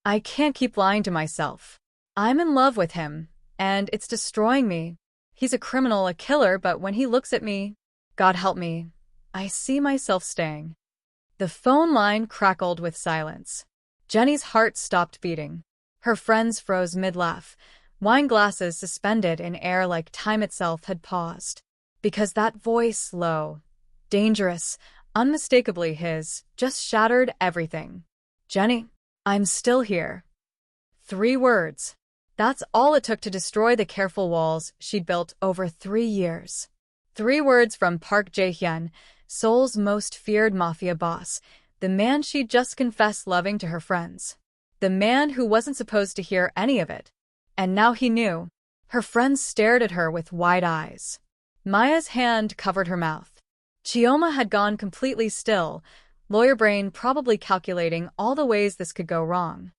I can't keep lying to myself. I'm in love with him, and it's destroying me. He's a criminal, a killer, but when he looks at me, God help me, I see myself staying. The phone line crackled with silence. Jenni's heart stopped beating. Her friends froze mid-laugh, wine glasses suspended in air like time itself had paused. Because that voice, low, dangerous, unmistakably his, just shattered everything. Jenni, I'm still here. 3 words. That's all it took to destroy the careful walls she'd built over 3 years. 3 words from Park Jae-hyun, Seoul's most feared mafia boss, the man she'd just confessed loving to her friends. The man who wasn't supposed to hear any of it. And now he knew. Her friends stared at her with wide eyes. Maya's hand covered her mouth. Chioma had gone completely still, lawyer brain probably calculating all the ways this could go wrong.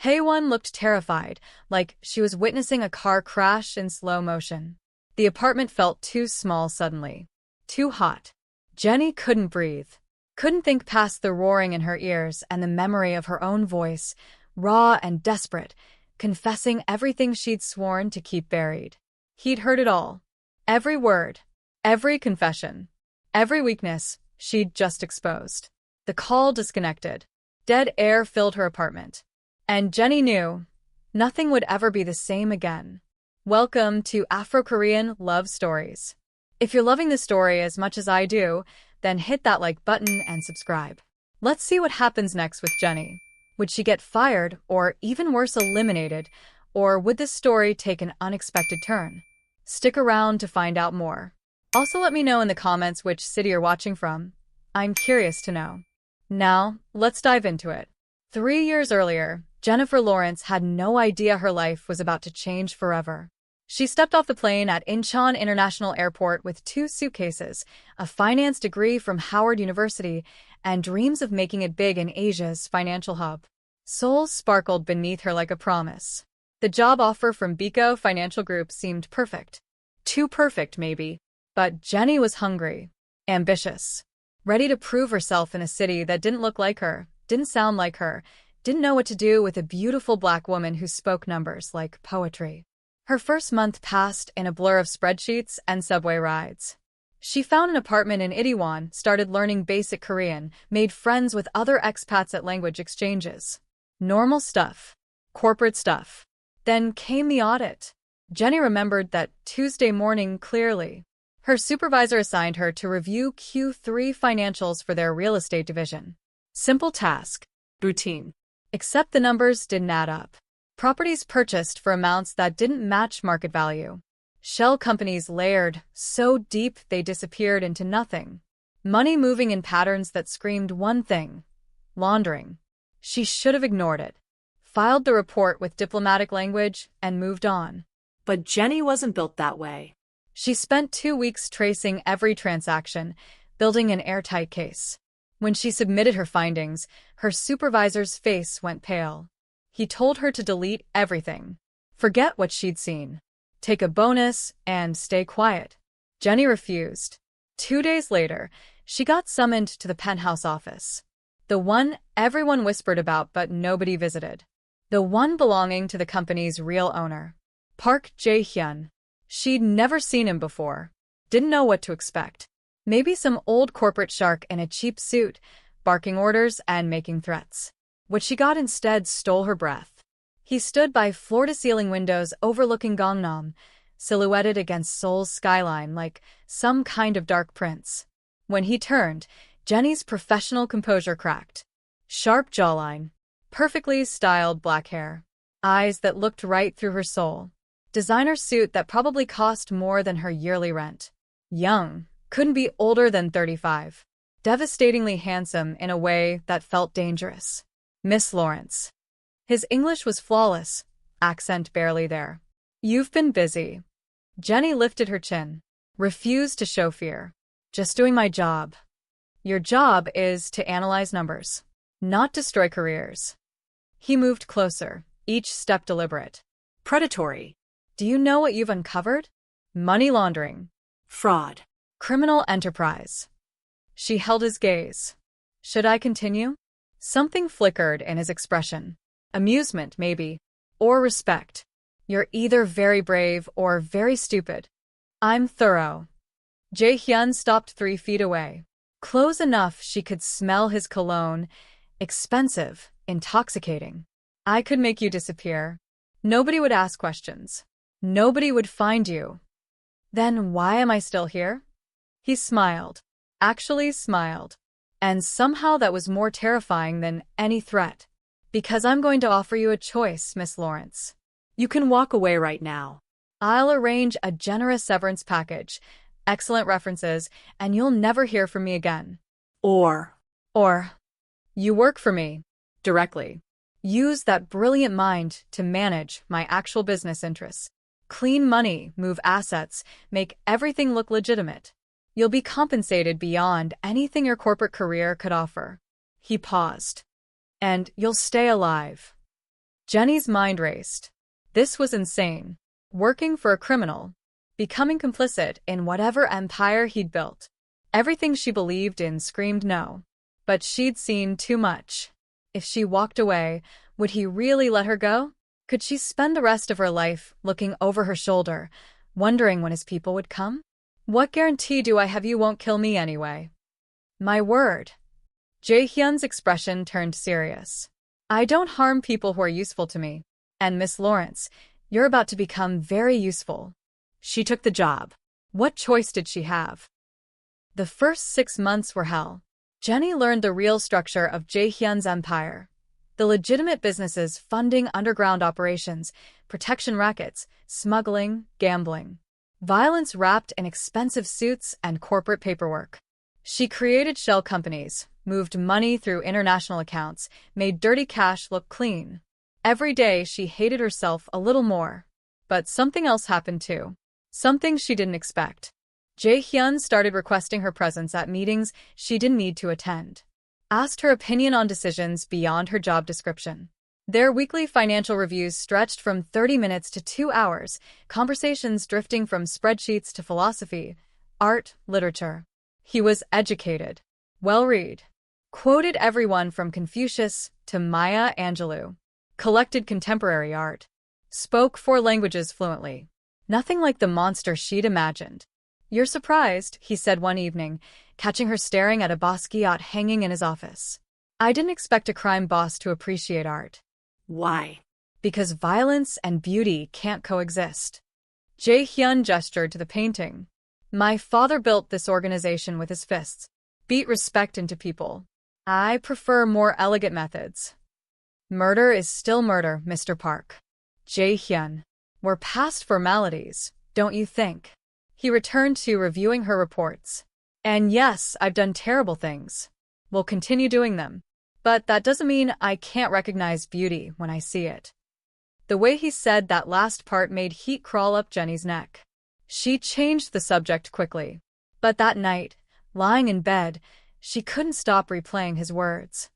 Haewon looked terrified, like she was witnessing a car crash in slow motion. The apartment felt too small suddenly. Too hot. Jenni couldn't breathe. Couldn't think past the roaring in her ears and the memory of her own voice, raw and desperate, confessing everything she'd sworn to keep buried. He'd heard it all. Every word. Every confession. Every weakness she'd just exposed. The call disconnected. Dead air filled her apartment. And Jenni knew nothing would ever be the same again. Welcome to Afro-Korean Love Stories. If you're loving this story as much as I do, then hit that like button and subscribe. Let's see what happens next with Jenni. Would she get fired, or even worse, eliminated? Or would this story take an unexpected turn? Stick around to find out more. Also, let me know in the comments which city you're watching from. I'm curious to know. Now, let's dive into it. 3 years earlier, Jennifer Lawrence had no idea her life was about to change forever. She stepped off the plane at Incheon International Airport with 2 suitcases, a finance degree from Howard University, and dreams of making it big in Asia's financial hub. Seoul sparkled beneath her like a promise. The job offer from Biko Financial Group seemed perfect. Too perfect, maybe. But Jenni was hungry, ambitious, ready to prove herself in a city that didn't look like her, didn't sound like her, didn't know what to do with a beautiful black woman who spoke numbers like poetry. Her first month passed in a blur of spreadsheets and subway rides. She found an apartment in Itaewon, started learning basic Korean, made friends with other expats at language exchanges. Normal stuff. Corporate stuff. Then came the audit. Jenni remembered that Tuesday morning clearly. Her supervisor assigned her to review Q3 financials for their real estate division. Simple task. Routine. Except the numbers didn't add up. Properties purchased for amounts that didn't match market value. Shell companies layered so deep they disappeared into nothing. Money moving in patterns that screamed one thing: laundering. She should have ignored it. Filed the report with diplomatic language and moved on. But Jenni wasn't built that way. She spent 2 weeks tracing every transaction, building an airtight case. When she submitted her findings, her supervisor's face went pale. He told her to delete everything. Forget what she'd seen. Take a bonus and stay quiet. Jenni refused. 2 days later, she got summoned to the penthouse office. The one everyone whispered about but nobody visited. The one belonging to the company's real owner. Park Jae-hyun. She'd never seen him before. Didn't know what to expect. Maybe some old corporate shark in a cheap suit, barking orders and making threats. What she got instead stole her breath. He stood by floor-to-ceiling windows overlooking Gangnam, silhouetted against Seoul's skyline like some kind of dark prince. When he turned, Jenni's professional composure cracked. Sharp jawline. Perfectly styled black hair. Eyes that looked right through her soul. Designer suit that probably cost more than her yearly rent. Young. Couldn't be older than 35. Devastatingly handsome in a way that felt dangerous. Miss Lawrence. His English was flawless, accent barely there. You've been busy. Jenni lifted her chin. Refused to show fear. Just doing my job. Your job is to analyze numbers, not destroy careers. He moved closer, each step deliberate. Predatory. Do you know what you've uncovered? Money laundering. Fraud. Criminal enterprise. She held his gaze. Should I continue? Something flickered in his expression. Amusement, maybe. Or respect. You're either very brave or very stupid. I'm thorough. Jae-hyun stopped 3 feet away. Close enough she could smell his cologne. Expensive, intoxicating. I could make you disappear. Nobody would ask questions. Nobody would find you. Then why am I still here? He smiled. Actually smiled. And somehow that was more terrifying than any threat. Because I'm going to offer you a choice, Miss Lawrence. You can walk away right now. I'll arrange a generous severance package, excellent references, and you'll never hear from me again. Or you work for me. Directly. Use that brilliant mind to manage my actual business interests. Clean money, move assets, make everything look legitimate. You'll be compensated beyond anything your corporate career could offer. He paused. And you'll stay alive. Jenni's mind raced. This was insane. Working for a criminal. Becoming complicit in whatever empire he'd built. Everything she believed in screamed no. But she'd seen too much. If she walked away, would he really let her go? Could she spend the rest of her life looking over her shoulder, wondering when his people would come? What guarantee do I have you won't kill me anyway? My word. Jae-hyun's expression turned serious. I don't harm people who are useful to me. And Miss Lawrence, you're about to become very useful. She took the job. What choice did she have? The first 6 months were hell. Jenni learned the real structure of Jae-hyun's empire. The legitimate businesses funding underground operations, protection rackets, smuggling, gambling. Violence wrapped in expensive suits and corporate paperwork. She created shell companies, moved money through international accounts, made dirty cash look clean. Every day she hated herself a little more. But something else happened too. Something she didn't expect. Jae-hyun started requesting her presence at meetings she didn't need to attend. Asked her opinion on decisions beyond her job description. Their weekly financial reviews stretched from 30 minutes to 2 hours, conversations drifting from spreadsheets to philosophy, art, literature. He was educated, well-read, quoted everyone from Confucius to Maya Angelou, collected contemporary art, spoke 4 languages fluently. Nothing like the monster she'd imagined. You're surprised, he said one evening, catching her staring at a Basquiat hanging in his office. I didn't expect a crime boss to appreciate art. Why? Because violence and beauty can't coexist. Jae-hyun gestured to the painting. My father built this organization with his fists. Beat respect into people. I prefer more elegant methods. Murder is still murder, Mr. Park. Jae-hyun. We're past formalities, don't you think? He returned to reviewing her reports. And yes, I've done terrible things. We'll continue doing them. But that doesn't mean I can't recognize beauty when I see it. The way he said that last part made heat crawl up Jenni's neck. She changed the subject quickly. But that night, lying in bed, she couldn't stop replaying his words.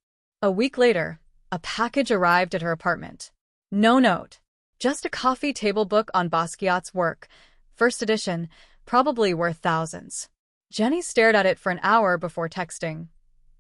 A week later, a package arrived at her apartment. No note. Just a coffee table book on Basquiat's work. First edition, probably worth thousands. Jenni stared at it for an hour before texting.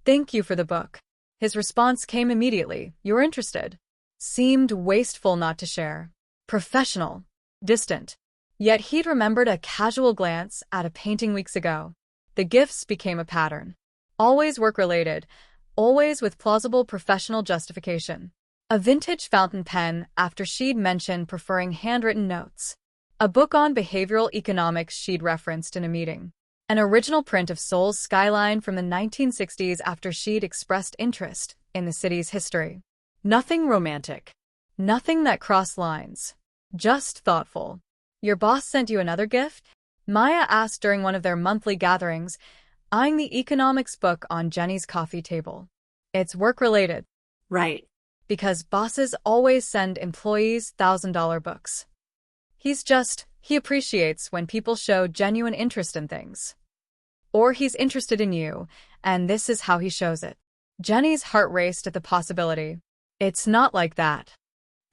Thank you for the book. His response came immediately. You're interested. Seemed wasteful not to share. Professional. Distant. Yet he'd remembered a casual glance at a painting weeks ago. The gifts became a pattern. Always work-related. Always with plausible professional justification. A vintage fountain pen after she'd mentioned preferring handwritten notes. A book on behavioral economics she'd referenced in a meeting. An original print of Seoul's skyline from the 1960s after she'd expressed interest in the city's history. Nothing romantic. Nothing that crossed lines. Just thoughtful. Your boss sent you another gift? Maya asked during one of their monthly gatherings, eyeing the economics book on Jenni's coffee table. It's work-related. Right. Because bosses always send employees $1,000 books. He appreciates when people show genuine interest in things. Or he's interested in you, and this is how he shows it. Jenni's heart raced at the possibility. It's not like that.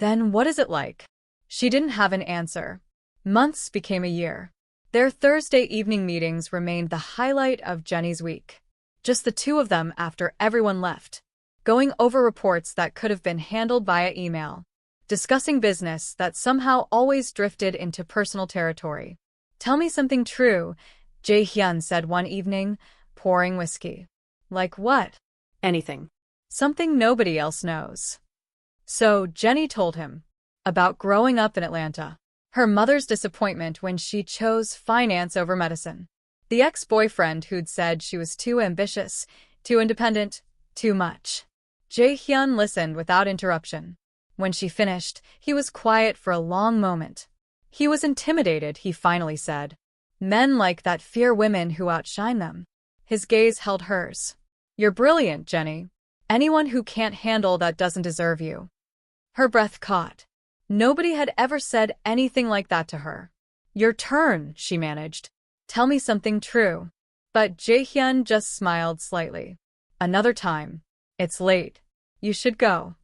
Then what is it like? She didn't have an answer. Months became a year. Their Thursday evening meetings remained the highlight of Jenni's week. Just the two of them after everyone left. going over reports that could have been handled via email, discussing business that somehow always drifted into personal territory. "Tell me something true," Jae-hyun said one evening, pouring whiskey. "Like what?" Anything. "Something nobody else knows." So Jenni told him about growing up in Atlanta, her mother's disappointment when she chose finance over medicine, the ex-boyfriend who'd said she was too ambitious, too independent, too much. Jae-hyun listened without interruption. When she finished, he was quiet for a long moment. He was intimidated, he finally said. "Men like that fear women who outshine them." His gaze held hers. "You're brilliant, Jenni. Anyone who can't handle that doesn't deserve you." Her breath caught. Nobody had ever said anything like that to her. "Your turn," she managed. "Tell me something true." But Jae-hyun just smiled slightly. "Another time. It's late. You should go."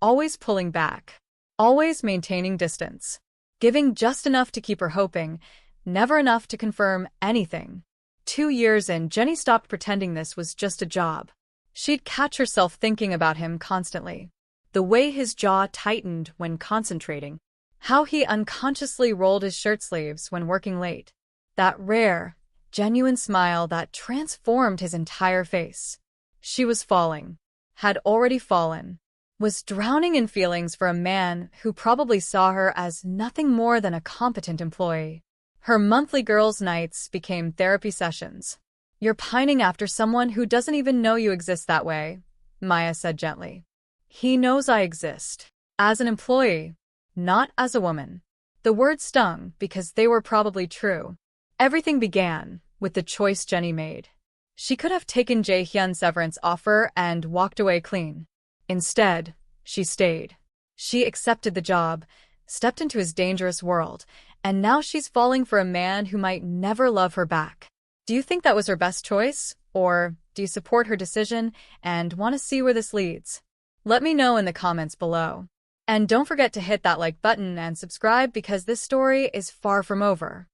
Always pulling back. Always maintaining distance. Giving just enough to keep her hoping, never enough to confirm anything. 2 years in, Jenni stopped pretending this was just a job. She'd catch herself thinking about him constantly. The way his jaw tightened when concentrating. How he unconsciously rolled his shirt sleeves when working late. That rare, genuine smile that transformed his entire face. She was falling. Had already fallen. Was drowning in feelings for a man who probably saw her as nothing more than a competent employee. Her monthly girls' nights became therapy sessions. "You're pining after someone who doesn't even know you exist that way," Maya said gently. "He knows I exist. As an employee, not as a woman." The words stung because they were probably true. Everything began with the choice Jenni made. She could have taken Jae-hyun's severance offer and walked away clean. Instead, she stayed. She accepted the job, stepped into his dangerous world, and now she's falling for a man who might never love her back. Do you think that was her best choice? Or do you support her decision and want to see where this leads? Let me know in the comments below. And don't forget to hit that like button and subscribe because this story is far from over.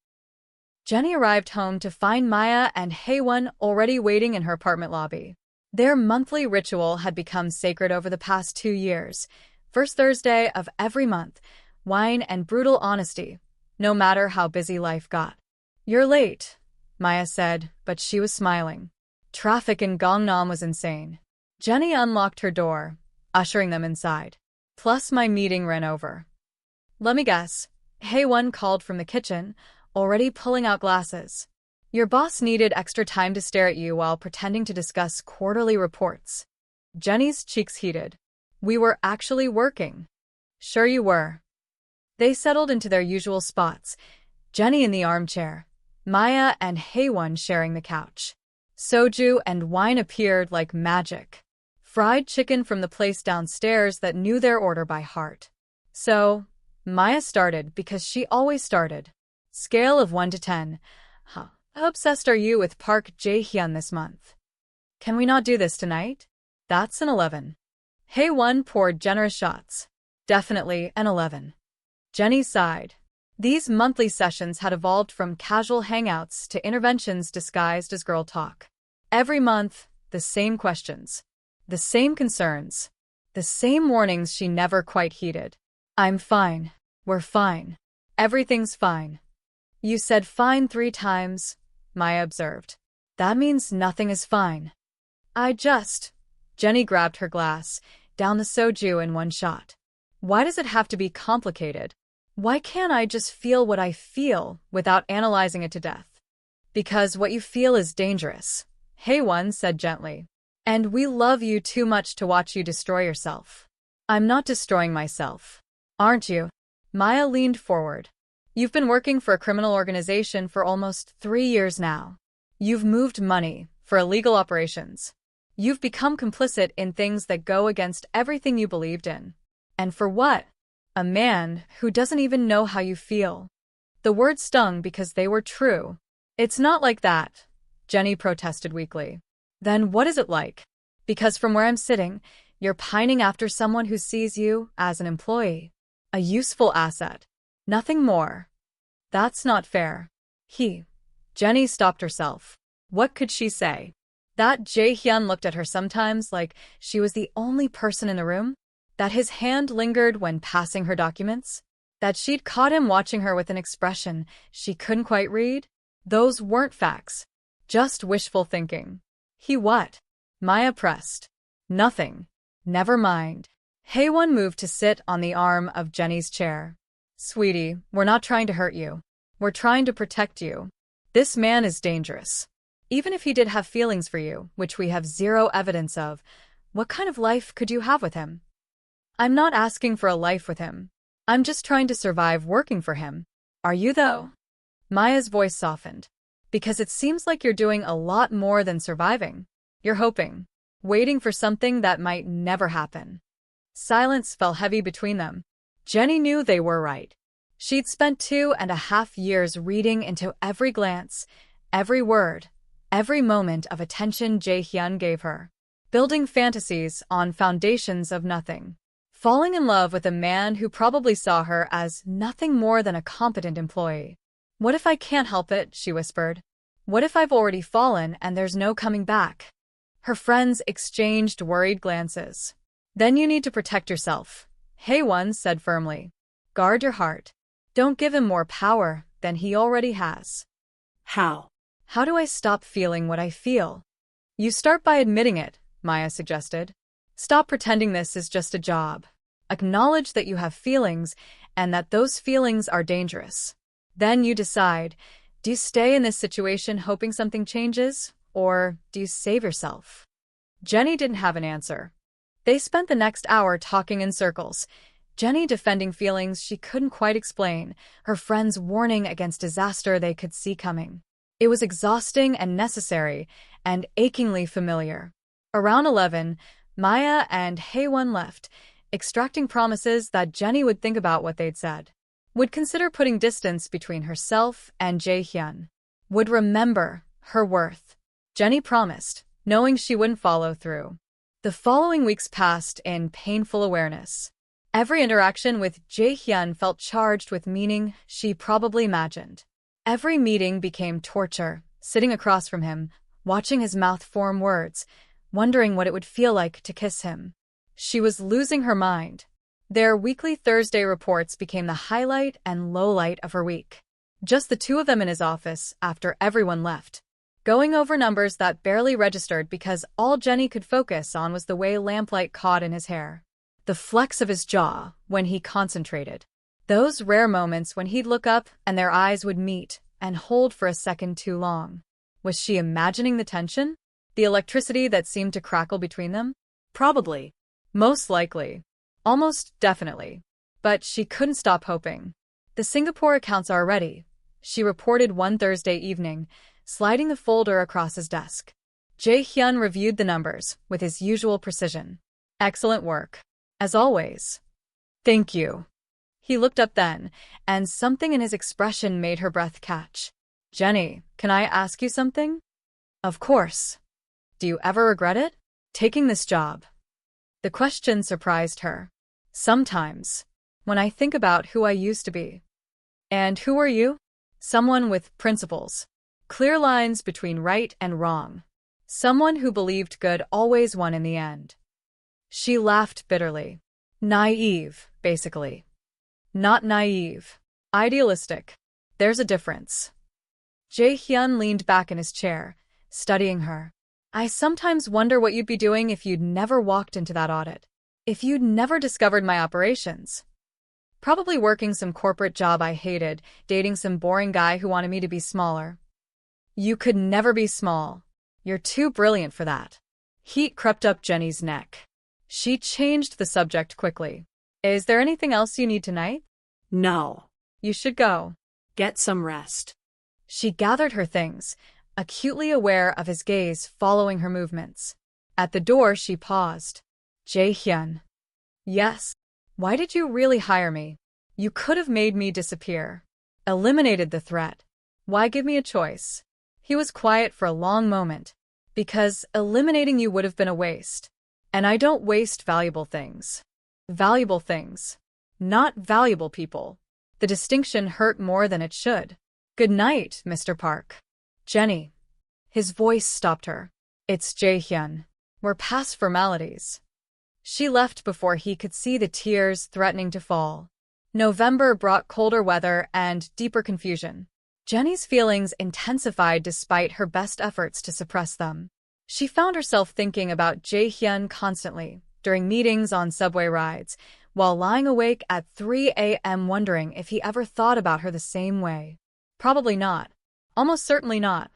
Jenni arrived home to find Maya and Haewon already waiting in her apartment lobby. Their monthly ritual had become sacred over the past 2 years. First Thursday of every month, wine and brutal honesty, no matter how busy life got. "You're late," Maya said, but she was smiling. Traffic in Gangnam was insane. Jenni unlocked her door, ushering them inside. "Plus my meeting ran over." "Let me guess." Haewon called from the kitchen, already pulling out glasses. "Your boss needed extra time to stare at you while pretending to discuss quarterly reports." Jenni's cheeks heated. "We were actually working." "Sure you were." They settled into their usual spots, Jenni in the armchair, Maya and Haewon sharing the couch. Soju and wine appeared like magic. Fried chicken from the place downstairs that knew their order by heart. So, Maya started because she always started. Scale of 1 to 10. How obsessed are you with Park Jae-hyun this month? "Can we not do this tonight?" "That's an 11. Haewon poured generous shots. "Definitely an 11. Jenni sighed. These monthly sessions had evolved from casual hangouts to interventions disguised as girl talk. Every month, the same questions. The same concerns. The same warnings she never quite heeded. "I'm fine. We're fine. Everything's fine." "You said fine 3 times, Maya observed. "That means nothing is fine." Jenni grabbed her glass, down the soju in one shot. "Why does it have to be complicated? Why can't I just feel what I feel without analyzing it to death?" "Because what you feel is dangerous," Haewon said gently. "And we love you too much to watch you destroy yourself." "I'm not destroying myself." "Aren't you?" Maya leaned forward. "You've been working for a criminal organization for almost 3 years now. You've moved money for illegal operations. You've become complicit in things that go against everything you believed in. And for what? A man who doesn't even know how you feel." The words stung because they were true. "It's not like that," Jenni protested weakly. "Then what is it like?" "Because from where I'm sitting, you're pining after someone who sees you as an employee. A useful asset. Nothing more." "That's not fair." Jenni stopped herself. What could she say? That Jae-hyun looked at her sometimes like she was the only person in the room, that his hand lingered when passing her documents, that she'd caught him watching her with an expression she couldn't quite read. Those weren't facts, just wishful thinking. He what? Maya pressed. Nothing. Never mind. Haewon moved to sit on the arm of Jenni's chair. Sweetie, we're not trying to hurt you. We're trying to protect you. This man is dangerous. Even if he did have feelings for you, which we have zero evidence of, what kind of life could you have with him? I'm not asking for a life with him. I'm just trying to survive working for him. Are you, though? Maya's voice softened. Because it seems like you're doing a lot more than surviving. You're hoping, waiting for something that might never happen. Silence fell heavy between them. Jenni knew they were right. She'd spent 2.5 years reading into every glance, every word, every moment of attention Jae-hyun gave her, building fantasies on foundations of nothing, falling in love with a man who probably saw her as nothing more than a competent employee. What if I can't help it, she whispered. What if I've already fallen and there's no coming back? Her friends exchanged worried glances. Then you need to protect yourself, Haewon said firmly. Guard your heart. Don't give him more power than he already has. How? How do I stop feeling what I feel? You start by admitting it, Maya suggested. Stop pretending this is just a job. Acknowledge that you have feelings and that those feelings are dangerous. Then you decide, do you stay in this situation hoping something changes, or do you save yourself? Jenni didn't have an answer. They spent the next hour talking in circles, Jenni defending feelings she couldn't quite explain, her friends warning against disaster they could see coming. It was exhausting and necessary, and achingly familiar. Around 11, Maya and Haewon left, extracting promises that Jenni would think about what they'd said, would consider putting distance between herself and Jae-hyun, would remember her worth. Jenni promised, knowing she wouldn't follow through. The following weeks passed in painful awareness. Every interaction with Jae-hyun felt charged with meaning she probably imagined. Every meeting became torture, sitting across from him, watching his mouth form words, wondering what it would feel like to kiss him. She was losing her mind. Their weekly Thursday reports became the highlight and lowlight of her week. Just the two of them in his office after everyone left, going over numbers that barely registered because all Jenni could focus on was the way lamplight caught in his hair, the flex of his jaw when he concentrated, those rare moments when he'd look up and their eyes would meet and hold for a second too long. Was she imagining the tension? The electricity that seemed to crackle between them? Probably. Most likely. Almost definitely. But she couldn't stop hoping. The Singapore accounts are ready, she reported one Thursday evening, sliding the folder across his desk. Jae-hyun reviewed the numbers with his usual precision. Excellent work. As always. Thank you. He looked up then, and something in his expression made her breath catch. Jenni, can I ask you something? Of course. Do you ever regret it? Taking this job? The question surprised her. Sometimes. When I think about who I used to be. And who are you? Someone with principles. Clear lines between right and wrong. Someone who believed good always won in the end. She laughed bitterly. Naive, basically. Not naive. Idealistic. There's a difference. Jae-hyun leaned back in his chair, studying her. I sometimes wonder what you'd be doing if you'd never walked into that audit. If you'd never discovered my operations. Probably working some corporate job I hated, dating some boring guy who wanted me to be smaller. You could never be small. You're too brilliant for that. Heat crept up Jenni's neck. She changed the subject quickly. Is there anything else you need tonight? No. You should go. Get some rest. She gathered her things, acutely aware of his gaze following her movements. At the door, she paused. Jae-hyun. Yes. Why did you really hire me? You could have made me disappear. Eliminated the threat. Why give me a choice? He was quiet for a long moment. Because eliminating you would have been a waste. And I don't waste valuable things. Valuable things. Not valuable people. The distinction hurt more than it should. Good night, Mr. Park. Jenni. His voice stopped her. It's Jae-hyun. We're past formalities. She left before he could see the tears threatening to fall. November brought colder weather and deeper confusion. Jenni's feelings intensified despite her best efforts to suppress them. She found herself thinking about Jae-hyun constantly, during meetings on subway rides, while lying awake at 3 a.m. wondering if he ever thought about her the same way. Probably not. Almost certainly not.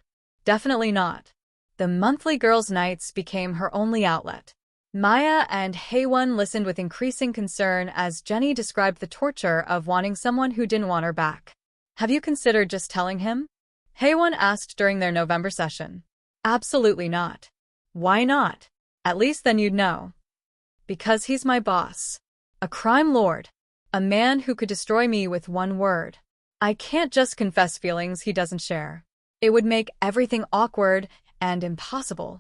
Definitely not. The monthly girls' nights became her only outlet. Maya and Haewon listened with increasing concern as Jenni described the torture of wanting someone who didn't want her back. Have you considered just telling him? Haewon asked during their November session. Absolutely not. Why not? At least then you'd know. Because he's my boss. A crime lord. A man who could destroy me with one word. I can't just confess feelings he doesn't share. It would make everything awkward and impossible.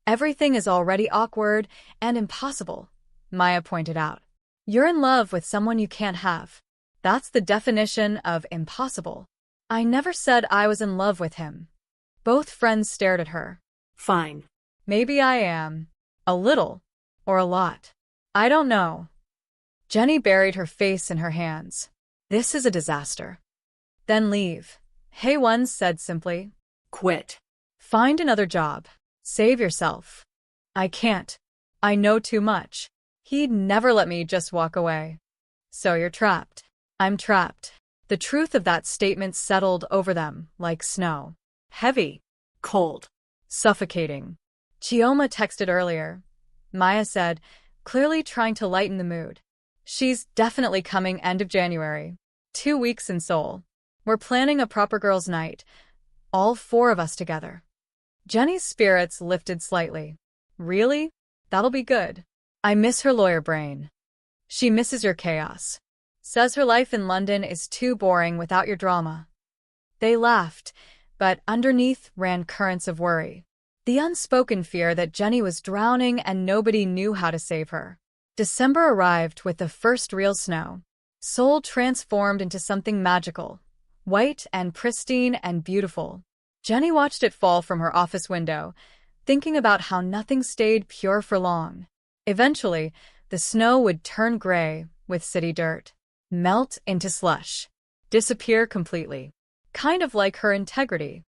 Everything is already awkward and impossible, Maya pointed out. You're in love with someone you can't have. That's the definition of impossible. I never said I was in love with him. Both friends stared at her. Fine. Maybe I am. A little. Or a lot. I don't know. Jenni buried her face in her hands. This is a disaster. Then leave. Haewon said simply. Quit. Find another job. Save yourself. I can't. I know too much. He'd never let me just walk away. So you're trapped. I'm trapped. The truth of that statement settled over them like snow. Heavy. Cold. Suffocating. Chioma texted earlier. Maya said, clearly trying to lighten the mood. She's definitely coming end of January. 2 weeks in Seoul. We're planning a proper girls' night. All 4 of us together. Jenni's spirits lifted slightly. Really? That'll be good. I miss her lawyer brain. She misses your chaos. Says her life in London is too boring without your drama. They laughed, but underneath ran currents of worry. The unspoken fear that Jenni was drowning and nobody knew how to save her. December arrived with the first real snow. Seoul transformed into something magical. White and pristine and beautiful. Jenni watched it fall from her office window, thinking about how nothing stayed pure for long. Eventually, the snow would turn gray with city dirt, melt into slush, disappear completely, kind of like her integrity.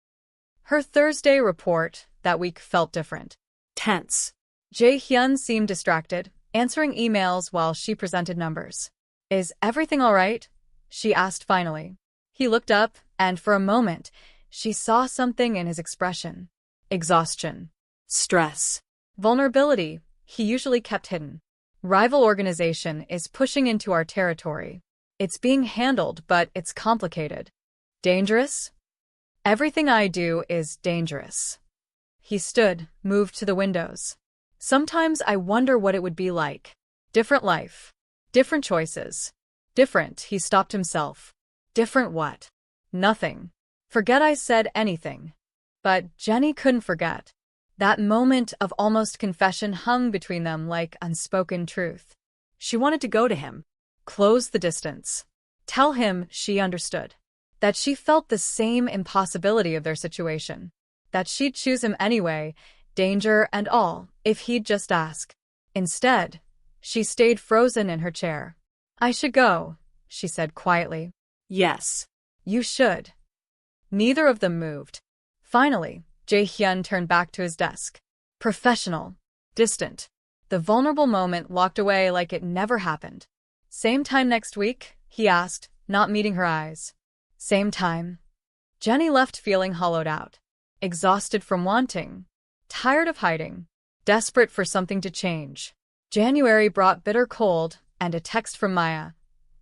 Her Thursday report that week felt different. Tense. Jae-hyun seemed distracted, answering emails while she presented numbers. Is everything all right? She asked finally. He looked up, and for a moment, she saw something in his expression. Exhaustion. Stress. Vulnerability, he usually kept hidden. Rival organization is pushing into our territory. It's being handled, but it's complicated. Dangerous? Everything I do is dangerous. He stood, moved to the windows. Sometimes I wonder what it would be like. Different life. Different choices. Different, he stopped himself. Different what? Nothing. Forget I said anything. But Jenni couldn't forget. That moment of almost confession hung between them like unspoken truth. She wanted to go to him. Close the distance. Tell him she understood. That she felt the same impossibility of their situation. That she'd choose him anyway, danger and all, if he'd just ask. Instead, she stayed frozen in her chair. I should go, she said quietly. Yes. You should. Neither of them moved. Finally, Jae-hyun turned back to his desk. Professional. Distant. The vulnerable moment locked away like it never happened. Same time next week? He asked, not meeting her eyes. Same time. Jenni left feeling hollowed out. Exhausted from wanting. Tired of hiding. Desperate for something to change. January brought bitter cold and a text from Maya.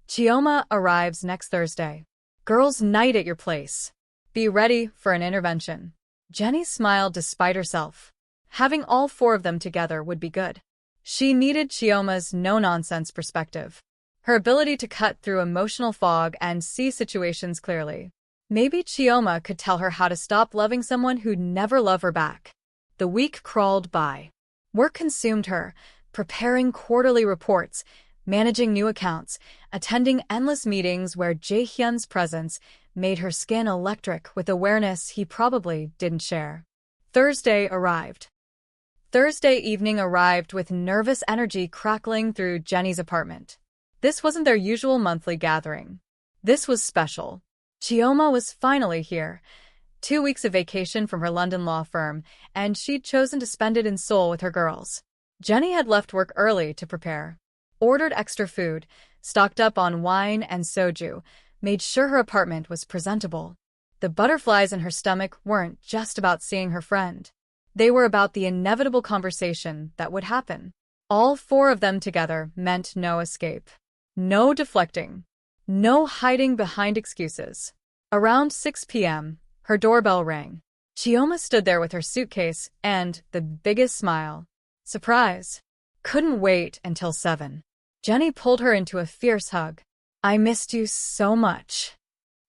Chioma arrives next Thursday. Girls' night at your place. Be ready for an intervention. Jenni smiled despite herself. Having all 4 of them together would be good. She needed Chioma's no-nonsense perspective. Her ability to cut through emotional fog and see situations clearly. Maybe Chioma could tell her how to stop loving someone who'd never love her back. The week crawled by. Work consumed her, preparing quarterly reports, managing new accounts, attending endless meetings where Jae-hyun's presence made her skin electric with awareness he probably didn't share. Thursday arrived. Thursday evening arrived with nervous energy crackling through Jenni's apartment. This wasn't their usual monthly gathering. This was special. Chioma was finally here. 2 weeks of vacation from her London law firm, and she'd chosen to spend it in Seoul with her girls. Jenni had left work early to prepare. Ordered extra food, stocked up on wine and soju, made sure her apartment was presentable. The butterflies in her stomach weren't just about seeing her friend. They were about the inevitable conversation that would happen. All 4 of them together meant no escape. No deflecting. No hiding behind excuses. Around 6 p.m., her doorbell rang. Chioma stood there with her suitcase and the biggest smile. Surprise. Couldn't wait until 7. Jenni pulled her into a fierce hug. I missed you so much.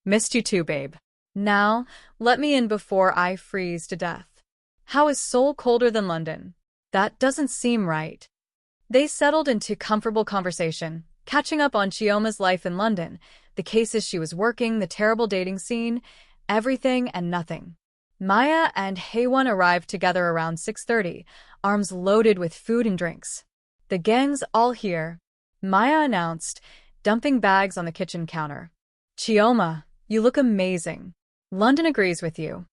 Missed you too, babe. Now, let me in before I freeze to death. How is Seoul colder than London? That doesn't seem right. They settled into comfortable conversation, catching up on Chioma's life in London, the cases she was working, the terrible dating scene, everything and nothing. Maya and Haewon arrived together around 6:30, arms loaded with food and drinks. The gang's all here, Maya announced, dumping bags on the kitchen counter. Chioma, you look amazing. London agrees with you.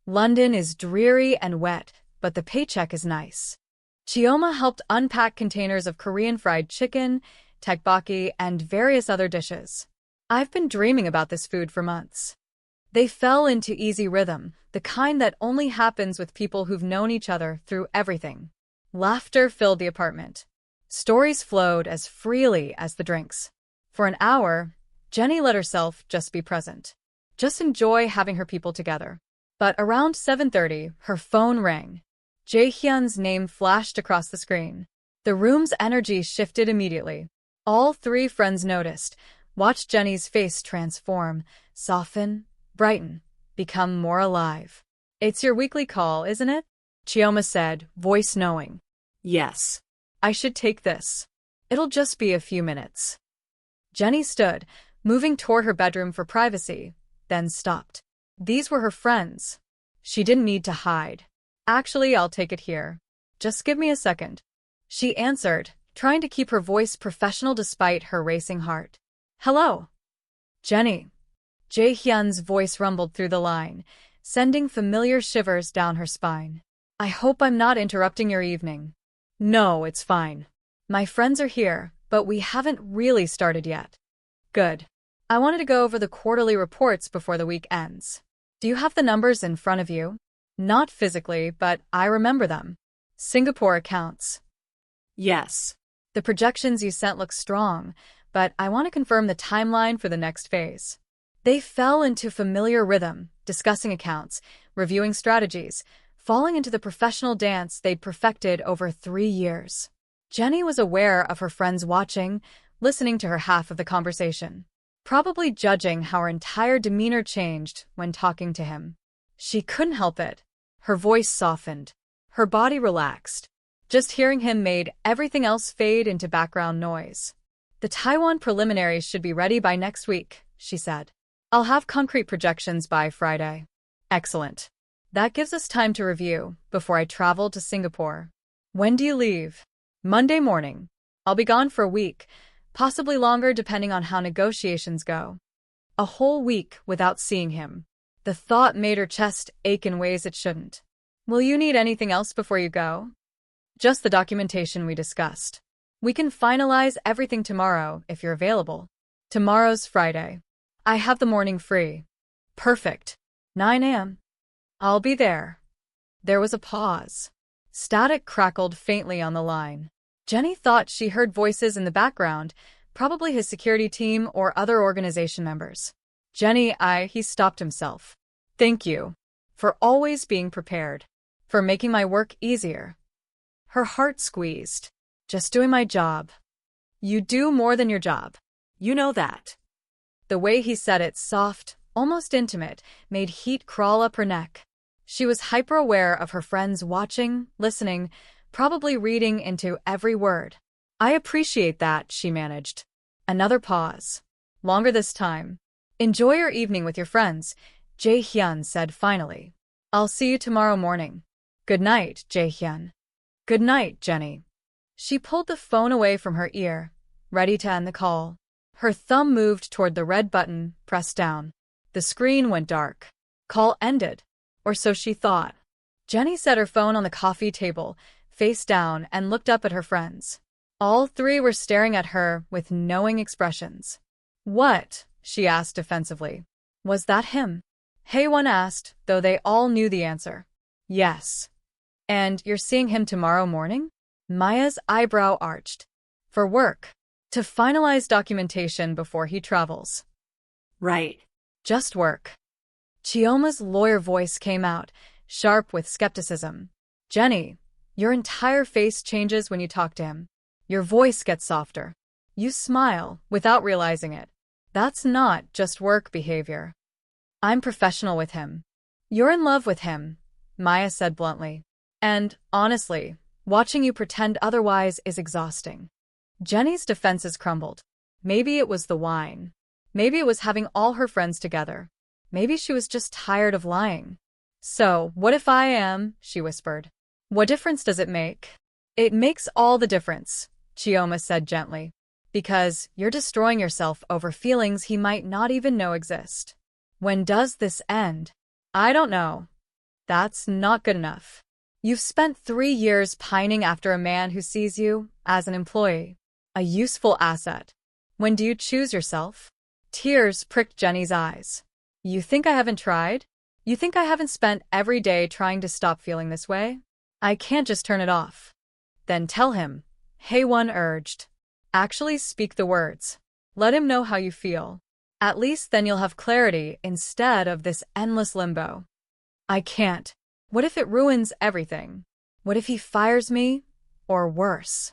London is dreary and wet, but the paycheck is nice. Chioma helped unpack containers of Korean fried chicken, tteokbokki, and various other dishes. I've been dreaming about this food for months. They fell into easy rhythm, the kind that only happens with people who've known each other through everything. Laughter filled the apartment. Stories flowed as freely as the drinks. For an hour, Jenni let herself just be present. Just enjoy having her people together. But around 7:30, her phone rang. Jae-hyun's name flashed across the screen. The room's energy shifted immediately. All 3 friends noticed, watched Jenni's face transform, soften, brighten, become more alive. It's your weekly call, isn't it? Chioma said, voice knowing. Yes. I should take this. It'll just be a few minutes. Jenni stood, moving toward her bedroom for privacy, then stopped. These were her friends. She didn't need to hide. Actually, I'll take it here. Just give me a second. She answered, trying to keep her voice professional despite her racing heart. Hello. Jenni. Jae-hyun's voice rumbled through the line, sending familiar shivers down her spine. I hope I'm not interrupting your evening. No, it's fine. My friends are here, but we haven't really started yet. Good. I wanted to go over the quarterly reports before the week ends. Do you have the numbers in front of you? Not physically, but I remember them. Singapore accounts. Yes. The projections you sent look strong, but I want to confirm the timeline for the next phase. They fell into familiar rhythm, discussing accounts, reviewing strategies, falling into the professional dance they'd perfected over 3 years. Jenni was aware of her friends watching, listening to her half of the conversation, probably judging how her entire demeanor changed when talking to him. She couldn't help it. Her voice softened. Her body relaxed. Just hearing him made everything else fade into background noise. The Taiwan preliminaries should be ready by next week, she said. I'll have concrete projections by Friday. Excellent. That gives us time to review before I travel to Singapore. When do you leave? Monday morning. I'll be gone for a week, possibly longer depending on how negotiations go. A whole week without seeing him. The thought made her chest ache in ways it shouldn't. Will you need anything else before you go? Just the documentation we discussed. We can finalize everything tomorrow if you're available. Tomorrow's Friday. I have the morning free. Perfect. 9 a.m. I'll be there. There was a pause. Static crackled faintly on the line. Jenni thought she heard voices in the background, probably his security team or other organization members. Jenni, he stopped himself. Thank you. For always being prepared. For making my work easier. Her heart squeezed. Just doing my job. You do more than your job. You know that. The way he said it, soft, almost intimate, made heat crawl up her neck. She was hyper-aware of her friends watching, listening, probably reading into every word. I appreciate that, she managed. Another pause. Longer this time. Enjoy your evening with your friends, Jae-hyun said finally. I'll see you tomorrow morning. Good night, Jae-hyun. Good night, Jenni. She pulled the phone away from her ear, ready to end the call. Her thumb moved toward the red button, pressed down. The screen went dark. Call ended. Or so she thought. Jenni set her phone on the coffee table, face down, and looked up at her friends. All three were staring at her with knowing expressions. What? She asked defensively. Was that him? Hae-won asked, though they all knew the answer. Yes. And you're seeing him tomorrow morning? Maya's eyebrow arched. For work. To finalize documentation before he travels. Right. Just work. Chioma's lawyer voice came out, sharp with skepticism. Jenni, your entire face changes when you talk to him. Your voice gets softer. You smile without realizing it. That's not just work behavior. I'm professional with him. You're in love with him, Maya said bluntly. And, honestly, watching you pretend otherwise is exhausting. Jenni's defenses crumbled. Maybe it was the wine. Maybe it was having all her friends together. Maybe she was just tired of lying. So, what if I am? She whispered. What difference does it make? It makes all the difference, Chioma said gently. Because you're destroying yourself over feelings he might not even know exist. When does this end? I don't know. That's not good enough. You've spent 3 years pining after a man who sees you as an employee, a useful asset. When do you choose yourself? Tears pricked Jenni's eyes. You think I haven't tried? You think I haven't spent every day trying to stop feeling this way? I can't just turn it off. Then tell him, Hae-won urged. Actually speak the words. Let him know how you feel. At least then you'll have clarity instead of this endless limbo. I can't. What if it ruins everything? What if he fires me? Or worse?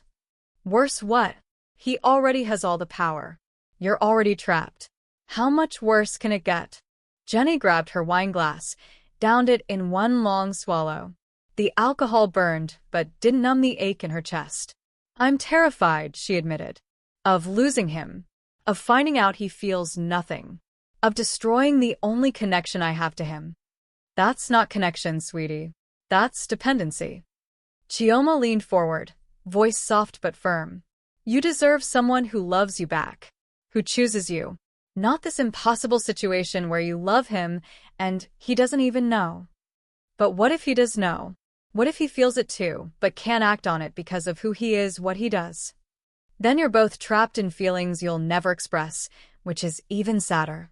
Worse what? He already has all the power. You're already trapped. How much worse can it get? Jenni grabbed her wine glass, downed it in one long swallow. The alcohol burned, but didn't numb the ache in her chest. I'm terrified, she admitted. Of losing him. Of finding out he feels nothing. Of destroying the only connection I have to him. That's not connection, sweetie. That's dependency. Chioma leaned forward, voice soft but firm. You deserve someone who loves you back. Who chooses you. Not this impossible situation where you love him and he doesn't even know. But what if he does know? What if he feels it too, but can't act on it because of who he is, what he does? Then you're both trapped in feelings you'll never express, which is even sadder.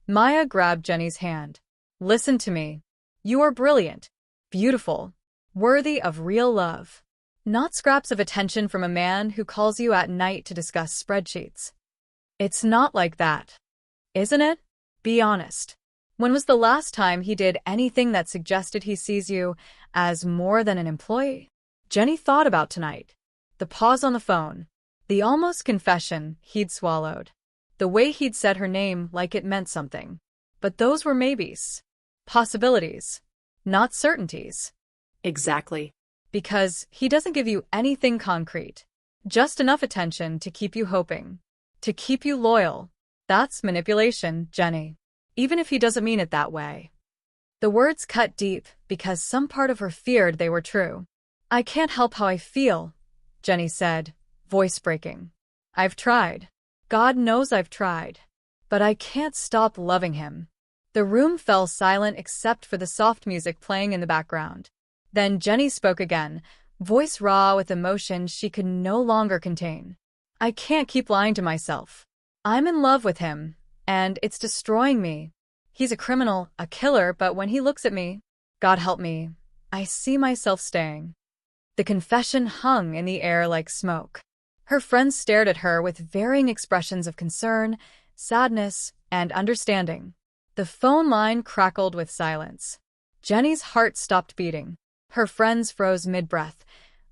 Maya grabbed Jenni's hand. Listen to me. You are brilliant, beautiful, worthy of real love. Not scraps of attention from a man who calls you at night to discuss spreadsheets. It's not like that. Isn't it? Be honest. When was the last time he did anything that suggested he sees you as more than an employee? Jenni thought about tonight. The pause on the phone. The almost confession he'd swallowed. The way he'd said her name like it meant something. But those were maybes. Possibilities. Not certainties. Exactly. Because he doesn't give you anything concrete. Just enough attention to keep you hoping. To keep you loyal. That's manipulation, Jenni. Even if he doesn't mean it that way. The words cut deep because some part of her feared they were true. I can't help how I feel, Jenni said, voice breaking. I've tried. God knows I've tried. But I can't stop loving him. The room fell silent except for the soft music playing in the background. Then Jenni spoke again, voice raw with emotion she could no longer contain. I can't keep lying to myself. I'm in love with him. And it's destroying me. He's a criminal, a killer, but when he looks at me, God help me, I see myself staying. The confession hung in the air like smoke. Her friends stared at her with varying expressions of concern, sadness, and understanding. The phone line crackled with silence. Jenni's heart stopped beating. Her friends froze mid-breath,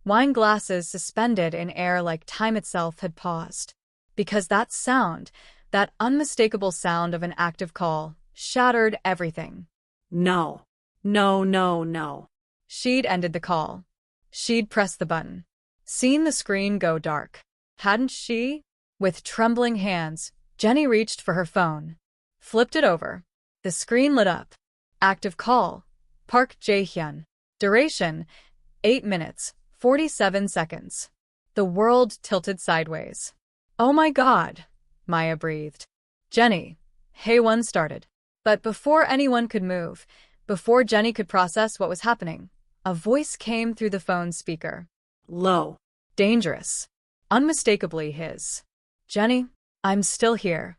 wine glasses suspended in air like time itself had paused. Because that sound, that unmistakable sound of an active call, shattered everything. No. No, no, no. She'd ended the call. She'd pressed the button. Seen the screen go dark. Hadn't she? With trembling hands, Jenni reached for her phone. Flipped it over. The screen lit up. Active call. Park Jae-hyun. Duration, 8 minutes, 47 seconds. The world tilted sideways. Oh my God, Maya breathed. Jenni, Hae-won started. But before anyone could move, before Jenni could process what was happening, a voice came through the phone speaker. Low. Dangerous. Unmistakably his. Jenni, I'm still here.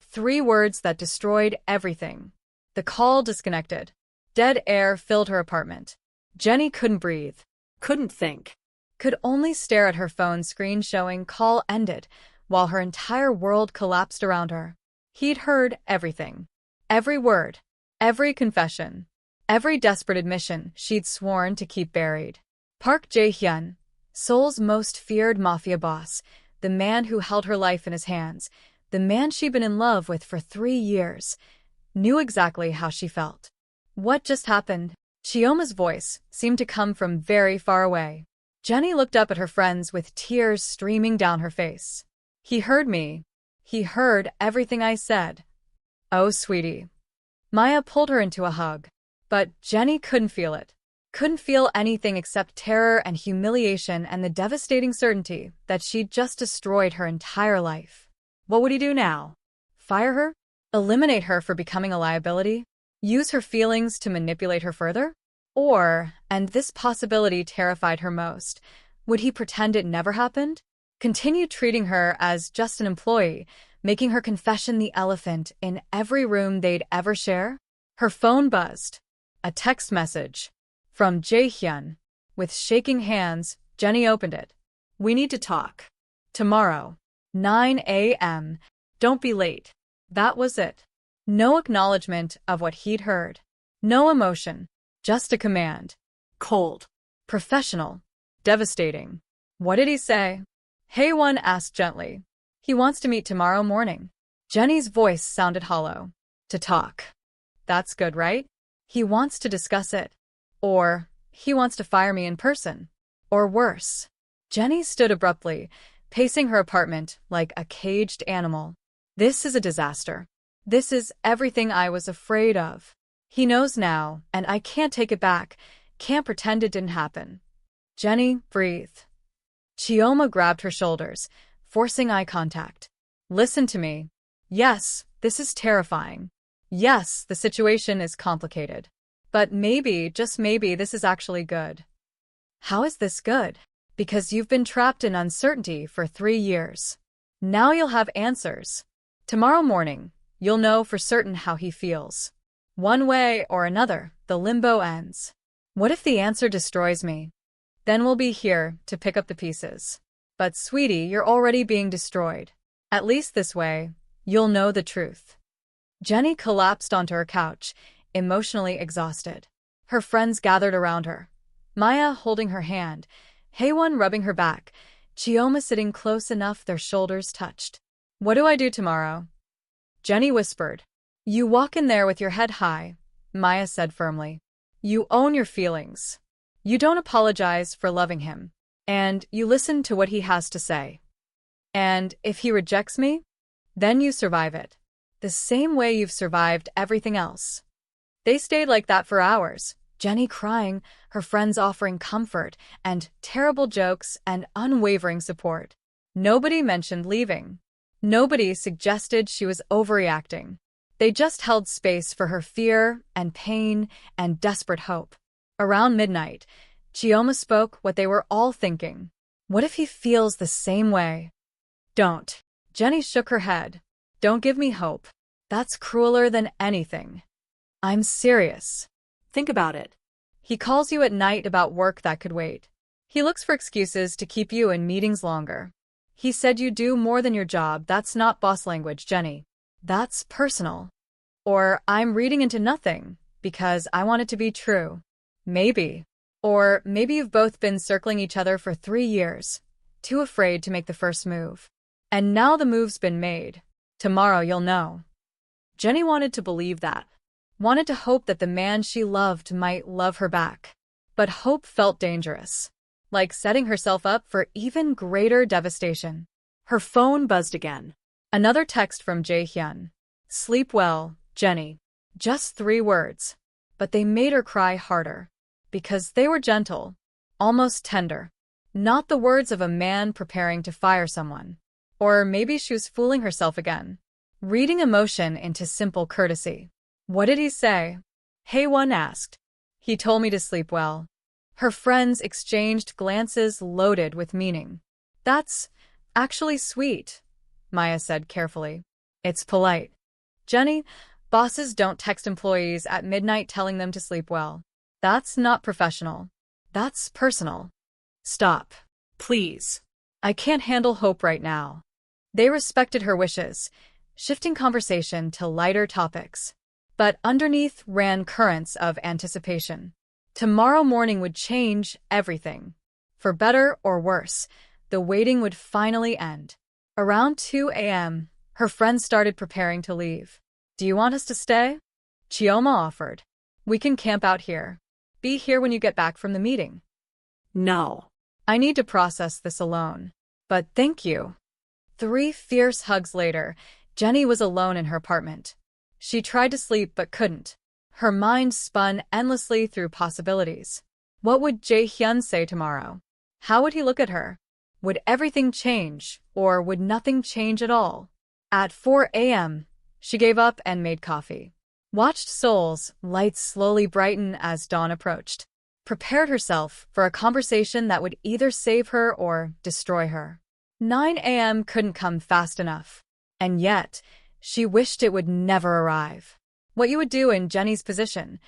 3 words that destroyed everything. The call disconnected. Dead air filled her apartment. Jenni couldn't breathe. Couldn't think. Could only stare at her phone screen showing call ended, while her entire world collapsed around her. He'd heard everything. Every word. Every confession. Every desperate admission she'd sworn to keep buried. Park Jae-hyun, Seoul's most feared mafia boss, the man who held her life in his hands, the man she'd been in love with for 3 years, knew exactly how she felt. What just happened? Chioma's voice seemed to come from very far away. Jenni looked up at her friends with tears streaming down her face. He heard me. He heard everything I said. Oh, sweetie. Maya pulled her into a hug. But Jenni couldn't feel it. Couldn't feel anything except terror and humiliation and the devastating certainty that she'd just destroyed her entire life. What would he do now? Fire her? Eliminate her for becoming a liability? Use her feelings to manipulate her further? Or, and this possibility terrified her most, would he pretend it never happened? Continue treating her as just an employee, making her confession the elephant in every room they'd ever share? Her phone buzzed. A text message. From Jae-hyun. With shaking hands, Jenni opened it. We need to talk. Tomorrow. 9 a.m. Don't be late. That was it. No acknowledgement of what he'd heard. No emotion. Just a command. Cold. Professional. Devastating. What did he say? Hae-won asked gently. He wants to meet tomorrow morning. Jenni's voice sounded hollow. To talk. That's good, right? He wants to discuss it. Or, he wants to fire me in person. Or worse. Jenni stood abruptly, pacing her apartment like a caged animal. This is a disaster. This is everything I was afraid of. He knows now, and I can't take it back, can't pretend it didn't happen. Jenni, breathe. Chioma grabbed her shoulders, forcing eye contact. Listen to me. Yes, this is terrifying. Yes, the situation is complicated. But maybe, just maybe, this is actually good. How is this good? Because you've been trapped in uncertainty for 3 years. Now you'll have answers. Tomorrow morning, you'll know for certain how he feels. One way or another, the limbo ends. What if the answer destroys me? Then we'll be here to pick up the pieces. But sweetie, you're already being destroyed. At least this way, you'll know the truth. Jenni collapsed onto her couch, emotionally exhausted. Her friends gathered around her. Maya holding her hand, Hae-won rubbing her back, Chioma sitting close enough their shoulders touched. What do I do tomorrow? Jenni whispered. You walk in there with your head high, Maya said firmly. You own your feelings. You don't apologize for loving him. And you listen to what he has to say. And if he rejects me, then you survive it. The same way you've survived everything else. They stayed like that for hours, Jenni crying, her friends offering comfort and terrible jokes and unwavering support. Nobody mentioned leaving. Nobody suggested she was overreacting. They just held space for her fear and pain and desperate hope. Around midnight, Chioma spoke what they were all thinking. What if he feels the same way? Don't. Jenni shook her head. Don't give me hope. That's crueler than anything. I'm serious. Think about it. He calls you at night about work that could wait. He looks for excuses to keep you in meetings longer. He said you do more than your job. That's not boss language, Jenni. That's personal. Or I'm reading into nothing because I want it to be true. Maybe. Or maybe you've both been circling each other for 3 years, too afraid to make the first move. And now the move's been made. Tomorrow you'll know. Jenni wanted to believe that. Wanted to hope that the man she loved might love her back. But hope felt dangerous. Like setting herself up for even greater devastation. Her phone buzzed again. Another text from Jae-hyun. Sleep well, Jenni. Just 3 words. But they made her cry harder. Because they were gentle. almost tender. Not the words of a man preparing to fire someone. Or maybe she was fooling herself again, reading emotion into simple courtesy. What did he say? Hae-won asked. He told me to sleep well. Her friends exchanged glances loaded with meaning. That's actually sweet, Maya said carefully. It's polite. Jenni, bosses don't text employees at midnight telling them to sleep well. That's not professional. That's personal. Stop. Please. I can't handle hope right now. They respected her wishes, shifting conversation to lighter topics. But underneath ran currents of anticipation. Tomorrow morning would change everything. For better or worse, the waiting would finally end. Around 2 a.m., her friends started preparing to leave. Do you want us to stay? Chioma offered. We can camp out here. Be here when you get back from the meeting. No. I need to process this alone. But thank you. 3 fierce hugs later, Jenni was alone in her apartment. She tried to sleep but couldn't. Her mind spun endlessly through possibilities. What would Jae-hyun say tomorrow? How would he look at her? Would everything change, or would nothing change at all? At 4 a.m., she gave up and made coffee. Watched Seoul's lights slowly brighten as dawn approached. Prepared herself for a conversation that would either save her or destroy her. 9 a.m. couldn't come fast enough. And yet, she wished it would never arrive. What you would do in Jenni's position?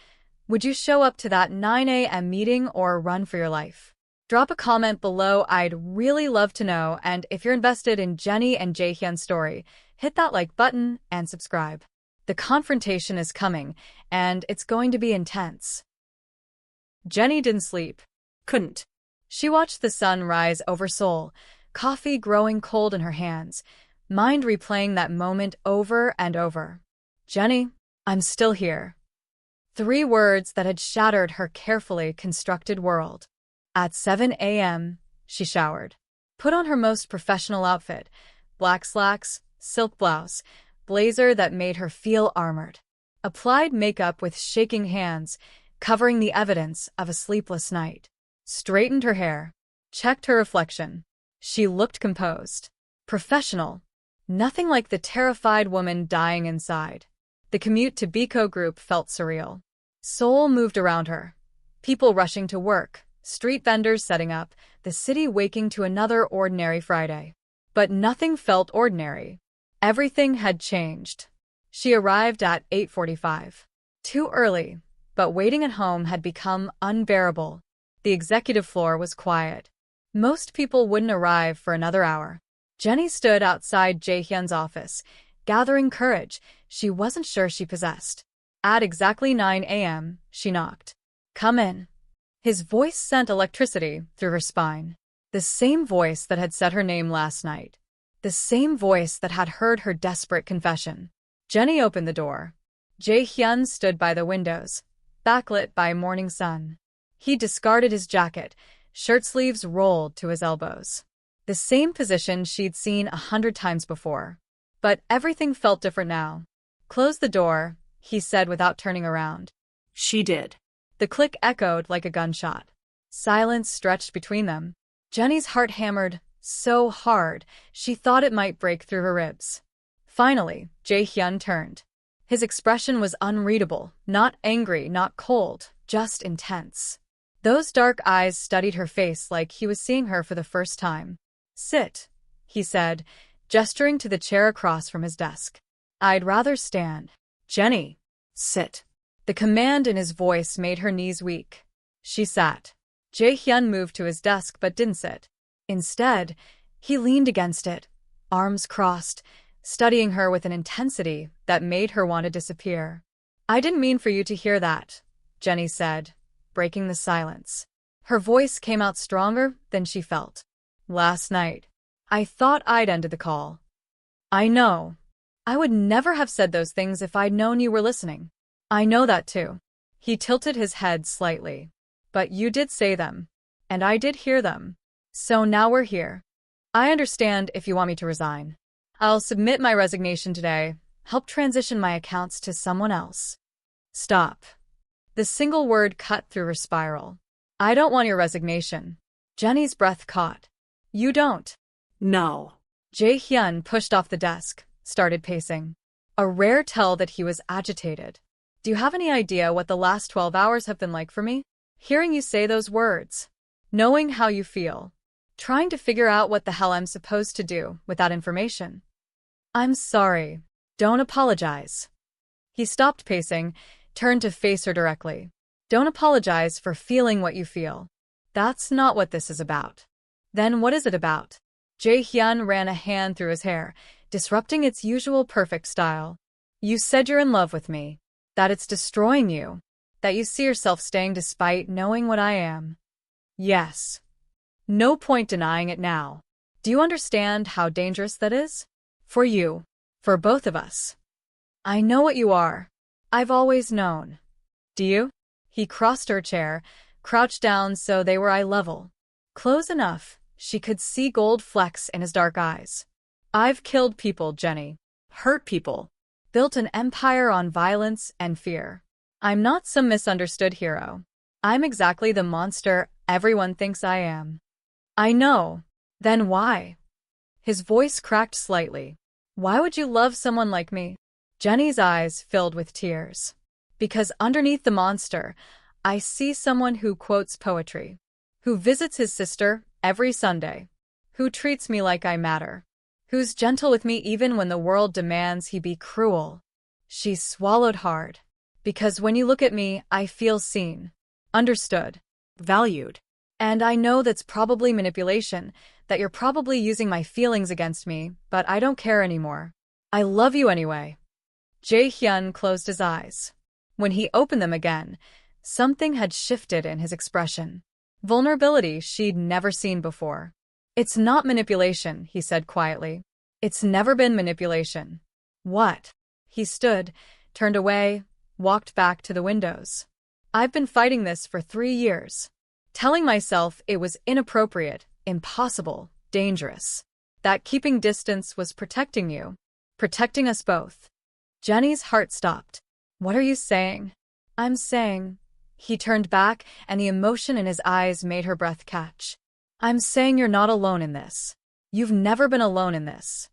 Would you show up to that 9 a.m. meeting or run for your life? Drop a comment below, I'd really love to know, and if you're invested in Jenni and Jae-hyun's story, hit that like button and subscribe. The confrontation is coming, and it's going to be intense. Jenni didn't sleep. Couldn't. She watched the sun rise over Seoul, coffee growing cold in her hands, mind replaying that moment over and over. Jenni, I'm still here. 3 words that had shattered her carefully constructed world. At 7 a.m., she showered. Put on her most professional outfit, black slacks, silk blouse, blazer that made her feel armored. Applied makeup with shaking hands, covering the evidence of a sleepless night. Straightened her hair. Checked her reflection. She looked composed. Professional. Nothing like the terrified woman dying inside. The commute to Biko Group felt surreal. Seoul moved around her. People rushing to work, street vendors setting up, the city waking to another ordinary Friday. But nothing felt ordinary. Everything had changed. She arrived at 8:45. Too early, but waiting at home had become unbearable. The executive floor was quiet. Most people wouldn't arrive for another hour. Jenni stood outside Jae-hyun's office, gathering courage she wasn't sure she possessed. At exactly 9 a.m., she knocked. Come in. His voice sent electricity through her spine. The same voice that had said her name last night. The same voice that had heard her desperate confession. Jenni opened the door. Jae-hyun stood by the windows, backlit by morning sun. He discarded his jacket, shirt sleeves rolled to his elbows. The same position she'd seen 100 times before. But everything felt different now. Close the door, he said without turning around. She did. The click echoed like a gunshot. Silence stretched between them. Jenni's heart hammered so hard she thought it might break through her ribs. Finally, Jae-hyun turned. His expression was unreadable, not angry, not cold, just intense. Those dark eyes studied her face like he was seeing her for the first time. Sit, he said, gesturing to the chair across from his desk. I'd rather stand. Jenni, sit. The command in his voice made her knees weak. She sat. Jae-hyun moved to his desk but didn't sit. Instead, he leaned against it, arms crossed, studying her with an intensity that made her want to disappear. I didn't mean for you to hear that, Jenni said, breaking the silence. Her voice came out stronger than she felt. Last night, I thought I'd ended the call. I know. I would never have said those things if I'd known you were listening. I know that too. He tilted his head slightly. But you did say them. And I did hear them. So now we're here. I understand if you want me to resign. I'll submit my resignation today, help transition my accounts to someone else. Stop. The single word cut through her spiral. I don't want your resignation. Jenni's breath caught. You don't. No. Jae-hyun pushed off the desk, started pacing. A rare tell that he was agitated. Do you have any idea what the last 12 hours have been like for me? Hearing you say those words. Knowing how you feel. Trying to figure out what the hell I'm supposed to do with that information. I'm sorry. Don't apologize. He stopped pacing, turned to face her directly. Don't apologize for feeling what you feel. That's not what this is about. Then what is it about? Jae-hyun ran a hand through his hair, disrupting its usual perfect style. You said you're in love with me. That it's destroying you. That you see yourself staying despite knowing what I am. Yes. No point denying it now. Do you understand how dangerous that is? For you. For both of us. I know what you are. I've always known. Do you? He crossed her chair, crouched down so they were eye level. Close enough, she could see gold flecks in his dark eyes. I've killed people, Jenni. Hurt people. Built an empire on violence and fear. I'm not some misunderstood hero. I'm exactly the monster everyone thinks I am. I know. Then why? His voice cracked slightly. Why would you love someone like me? Jenni's eyes filled with tears. Because underneath the monster, I see someone who quotes poetry. Who visits his sister every Sunday. Who treats me like I matter. Who's gentle with me even when the world demands he be cruel. She swallowed hard. Because when you look at me, I feel seen. Understood. Valued. And I know that's probably manipulation, that you're probably using my feelings against me, but I don't care anymore. I love you anyway. Jae-hyun closed his eyes. When he opened them again, something had shifted in his expression. Vulnerability she'd never seen before. It's not manipulation, he said quietly. It's never been manipulation. What? He stood, turned away, walked back to the windows. I've been fighting this for 3 years. Telling myself it was inappropriate, impossible, dangerous. That keeping distance was protecting you. Protecting us both. Jenni's heart stopped. What are you saying? I'm saying. He turned back, and the emotion in his eyes made her breath catch. I'm saying you're not alone in this. You've never been alone in this.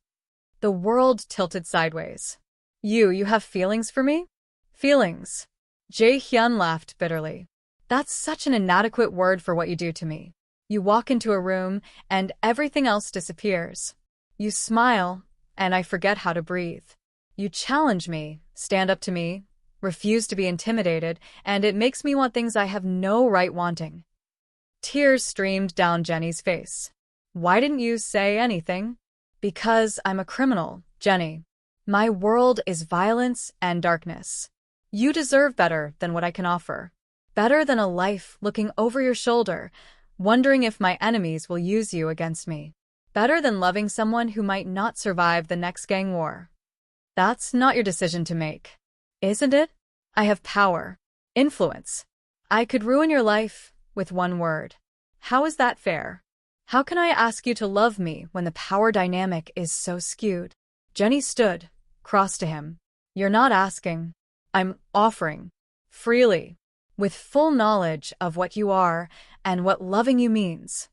The world tilted sideways. You have feelings for me? Feelings. Jae-hyun laughed bitterly. That's such an inadequate word for what you do to me. You walk into a room, and everything else disappears. You smile, and I forget how to breathe. You challenge me, stand up to me, refuse to be intimidated, and it makes me want things I have no right wanting. Tears streamed down Jenni's face. Why didn't you say anything? Because I'm a criminal, Jenni. My world is violence and darkness. You deserve better than what I can offer. Better than a life looking over your shoulder, wondering if my enemies will use you against me. Better than loving someone who might not survive the next gang war. That's not your decision to make, isn't it? I have power, influence. I could ruin your life with one word. How is that fair? How can I ask you to love me when the power dynamic is so skewed? Jenni stood, crossed to him. You're not asking. I'm offering. Freely. With full knowledge of what you are and what loving you means.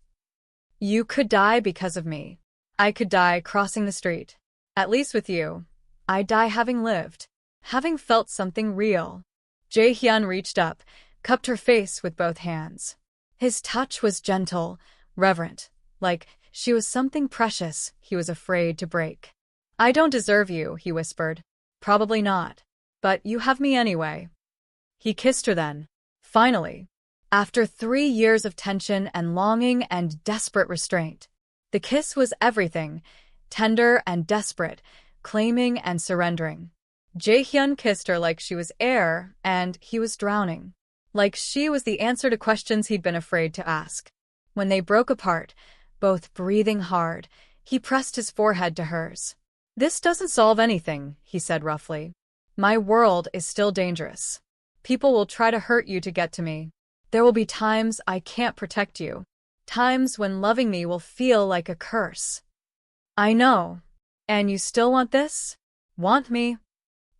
You could die because of me. I could die crossing the street. At least with you. I'd die having lived. Having felt something real. Jae-hyun reached up, cupped her face with both hands. His touch was gentle, reverent, like she was something precious he was afraid to break. I don't deserve you, he whispered. Probably not. But you have me anyway. He kissed her then. Finally. After 3 years of tension and longing and desperate restraint. The kiss was everything, tender and desperate, claiming and surrendering. Jae-hyun kissed her like she was air and he was drowning. Like she was the answer to questions he'd been afraid to ask. When they broke apart, both breathing hard, he pressed his forehead to hers. This doesn't solve anything, he said roughly. My world is still dangerous. People will try to hurt you to get to me. There will be times I can't protect you. Times when loving me will feel like a curse. I know. And you still want this? Want me?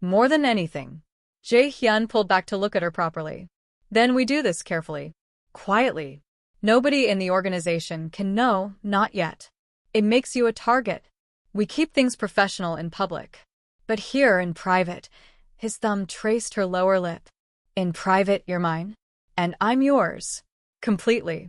More than anything. Jae-hyun pulled back to look at her properly. Then we do this carefully. Quietly. Nobody in the organization can know, not yet. It makes you a target. We keep things professional in public. But here, in private, his thumb traced her lower lip. In private, you're mine. And I'm yours. Completely.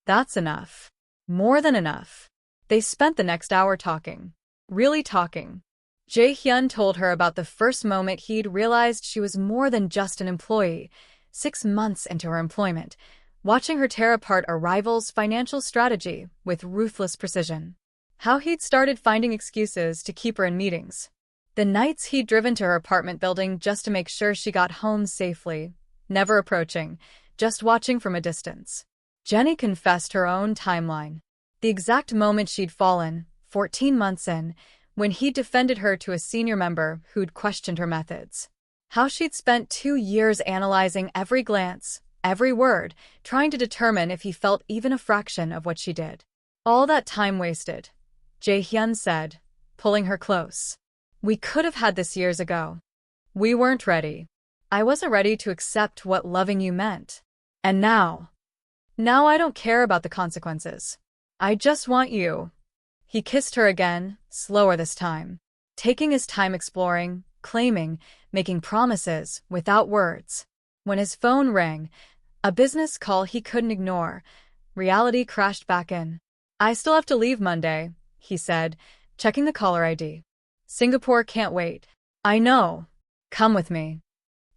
That's enough. More than enough. They spent the next hour talking. Really talking. Jae-hyun told her about the first moment he'd realized she was more than just an employee, 6 months into her employment, watching her tear apart a rival's financial strategy with ruthless precision. How he'd started finding excuses to keep her in meetings. The nights he'd driven to her apartment building just to make sure she got home safely, never approaching, just watching from a distance. Jenni confessed her own timeline. The exact moment she'd fallen, 14 months in, when he defended her to a senior member who'd questioned her methods. How she'd spent 2 years analyzing every glance, every word, trying to determine if he felt even a fraction of what she did. All that time wasted, Jae-hyun said, pulling her close. We could have had this years ago. We weren't ready. I wasn't ready to accept what loving you meant. And now I don't care about the consequences. I just want you. He kissed her again, slower this time, taking his time exploring, claiming, making promises, without words. When his phone rang, a business call he couldn't ignore, reality crashed back in. I still have to leave Monday, he said, checking the caller ID. Singapore can't wait. I know. Come with me.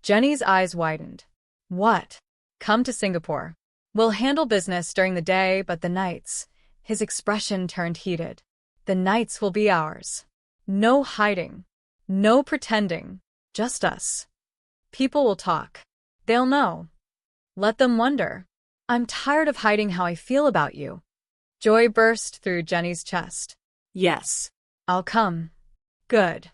Jenni's eyes widened. What? Come to Singapore. We'll handle business during the day, but the nights. His expression turned heated. The nights will be ours. No hiding. No pretending. Just us. People will talk. They'll know. Let them wonder. I'm tired of hiding how I feel about you. Joy burst through Jenni's chest. Yes. I'll come. Good.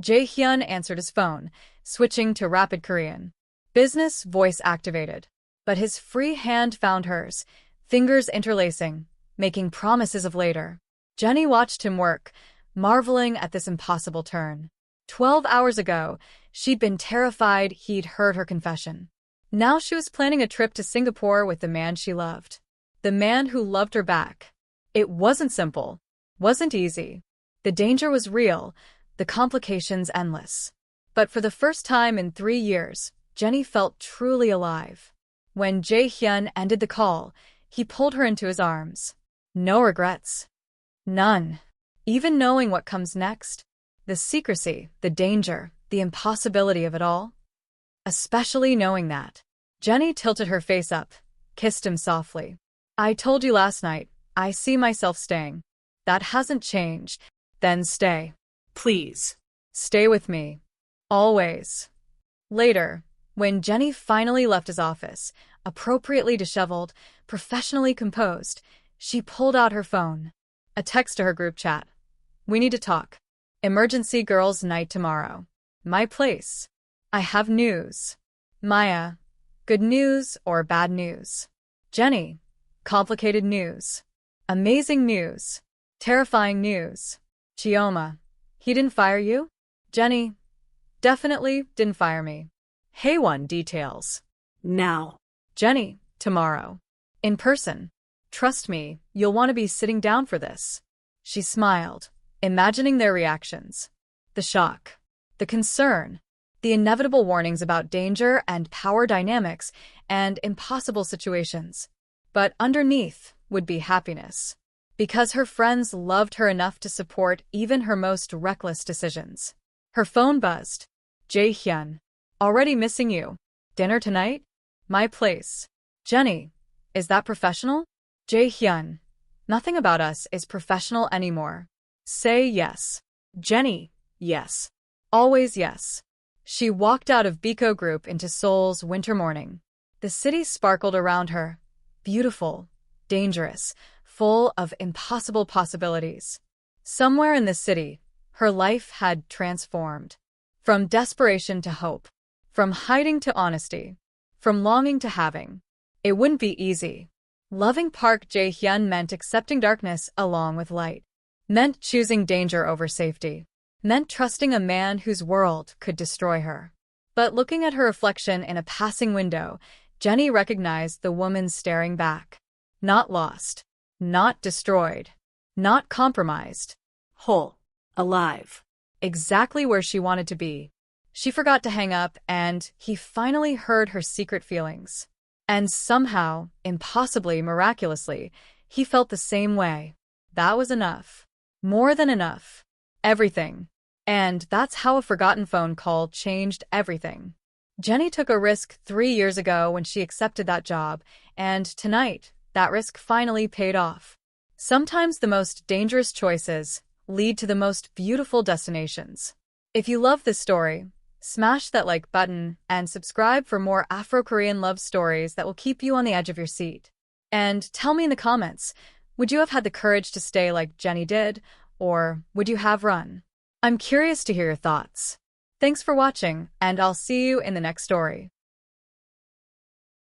Jae-hyun answered his phone, switching to rapid Korean. Business voice activated. But his free hand found hers, fingers interlacing, making promises of later. Jenni watched him work, marveling at this impossible turn. 12 hours ago, she'd been terrified he'd heard her confession. Now she was planning a trip to Singapore with the man she loved. The man who loved her back. It wasn't simple. Wasn't easy. The danger was real, the complications endless. But for the first time in 3 years, Jenni felt truly alive. When Jae-hyun ended the call, he pulled her into his arms. No regrets. None. Even knowing what comes next. The secrecy, the danger, the impossibility of it all. Especially knowing that. Jenni tilted her face up, kissed him softly. I told you last night, I see myself staying. That hasn't changed. Then stay. Please. Stay with me. Always. Later, when Jenni finally left his office, appropriately disheveled, professionally composed, she pulled out her phone. A text to her group chat. We need to talk. Emergency girls' night tomorrow. My place. I have news. Maya. Good news or bad news? Jenni. Complicated news. Amazing news. Terrifying news. Chioma. He didn't fire you? Jenni. Definitely didn't fire me. Haewon details. Now. Jenni. Tomorrow. In person. Trust me, you'll want to be sitting down for this. She smiled, imagining their reactions. The shock. The concern. The inevitable warnings about danger and power dynamics and impossible situations. But underneath would be happiness. Because her friends loved her enough to support even her most reckless decisions. Her phone buzzed. Jae-hyun. Already missing you. Dinner tonight? My place. Jenni. Is that professional? Jae-hyun. Nothing about us is professional anymore. Say yes. Jenni. Yes. Always yes. She walked out of Biko Group into Seoul's winter morning. The city sparkled around her. Beautiful. Dangerous. Full of impossible possibilities. Somewhere in the city, her life had transformed. From desperation to hope. From hiding to honesty. From longing to having. It wouldn't be easy. Loving Park Jae-hyun meant accepting darkness along with light. Meant choosing danger over safety. Meant trusting a man whose world could destroy her. But looking at her reflection in a passing window, Jenni recognized the woman staring back. Not lost. Not destroyed. Not compromised. Whole. Alive. Exactly where she wanted to be. She forgot to hang up, and he finally heard her secret feelings. And somehow, impossibly, miraculously, he felt the same way. That was enough. More than enough. Everything. And that's how a forgotten phone call changed everything. Jenni took a risk 3 years ago when she accepted that job, and tonight, that risk finally paid off. Sometimes the most dangerous choices lead to the most beautiful destinations. If you love this story, smash that like button and subscribe for more Afro-Korean love stories that will keep you on the edge of your seat. And tell me in the comments, would you have had the courage to stay like Jenni did, or would you have run? I'm curious to hear your thoughts. Thanks for watching, and I'll see you in the next story.